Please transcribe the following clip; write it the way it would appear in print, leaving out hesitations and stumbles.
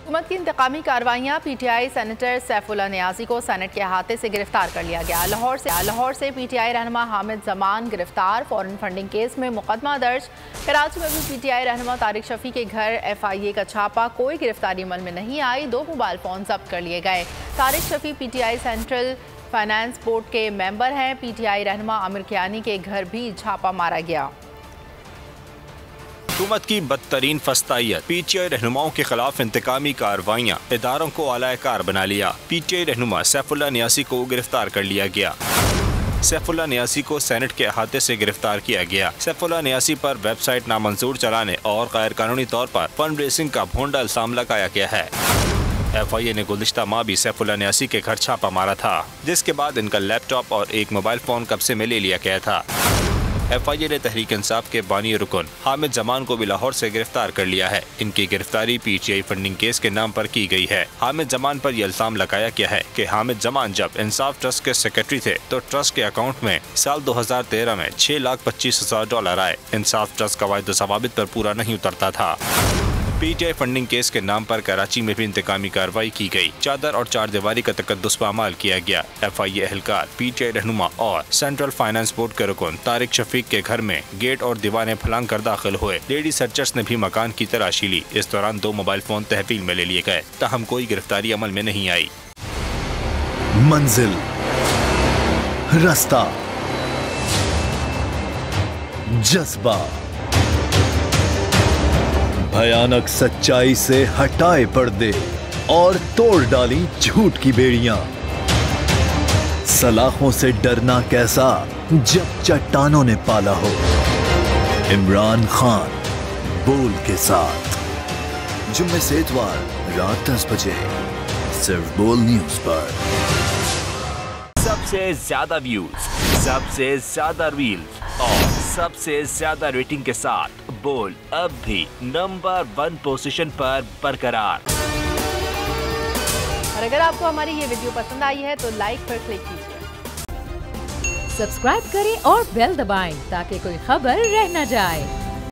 हुकूमत की इंतकामी कार्रवाइयाँ। PTI senator Saifullah Niazi को सेनेट के अहाते से गिरफ्तार कर लिया गया। लाहौर से PTI रहनुमा हामिद जमान गिरफ्तार। फॉरेन फंडिंग केस में मुकदमा दर्ज। कराची में भी PTI रहनुमा तारिक शफी के घर FIA का छापा। कोई गिरफ्तारी अमल में नहीं आई। 2 मोबाइल फ़ोन जब्त कर लिए गए। Tariq Shafi PTI central finance board के मेंबर हैं। PTI रहनुमा आमिर कियानी के घर भी छापा मारा गया। हुकूमत की बदतरीन फस्तायत। PTI रहनुमाओं के खिलाफ इंतकामी कार्रवाइयाँ। इदारों को आलाकार बना लिया। PTI रहनुमा सैफुल्लाह नियाज़ी को गिरफ्तार कर लिया गया। सैफुल्लाह नियाज़ी को सेनेट के अहाते से गिरफ्तार किया गया। सैफुल्लाह नियाज़ी पर वेबसाइट नामंजूर चलाने और गैर कानूनी तौर पर फंड रेजिंग का भोंडा इल्जाम लगाया गया है। FIA ने गुज़िश्ता माह भी सैफुल्लाह नियाज़ी के घर छापा मारा था, जिसके बाद इनका लैपटॉप और एक मोबाइल फ़ोन कब्जे में ले लिया गया था। FIA ने तहरीक इंसाफ के बानी रुकन हामिद जमान को भी लाहौर से गिरफ्तार कर लिया है। इनकी गिरफ्तारी PTI फंडिंग केस के नाम पर की गई है। हामिद जमान पर यह इल्जाम लगाया गया है कि हामिद जमान जब इंसाफ ट्रस्ट के सेक्रेटरी थे तो ट्रस्ट के अकाउंट में साल 2013 में $6,25,000 आए। इंसाफ ट्रस्ट कवायद व ज़वाबित पर पूरा नहीं उतरता था। PTI फंडिंग केस के नाम पर कराची में भी इंतकामी कार्रवाई की गई। चादर और चार दीवारी का तकद्दुस पामाल किया गया। FIA एहलकार PTI रहनुमा और सेंट्रल फाइनेंस बोर्ड के रुकन तारिक शफीक के घर में गेट और दीवारें फलांग कर दाखिल हुए। लेडी सर्चर्स ने भी मकान की तलाशी ली। इस दौरान 2 मोबाइल फोन तहवील में ले लिए गए, ताहम कोई गिरफ्तारी अमल में नहीं आई। मंजिल, रास्ता, जज्बा, भयानक सच्चाई से हटाए पर्दे और तोड़ डाली झूठ की बेड़ियां। सलाखों से डरना कैसा जब चट्टानों ने पाला हो। इमरान खान बोल के साथ जुम्मे से इतवार रात 10 बजे सिर्फ बोल न्यूज पर। सबसे ज्यादा व्यूज, सबसे ज्यादा रील्स और सबसे ज्यादा रेटिंग के साथ बोल अब भी नंबर 1 पोजीशन पर बरकरार। और अगर आपको हमारी ये वीडियो पसंद आई है तो लाइक पर क्लिक कीजिए। सब्सक्राइब करें और बेल दबाएं ताकि कोई खबर रह न जाए।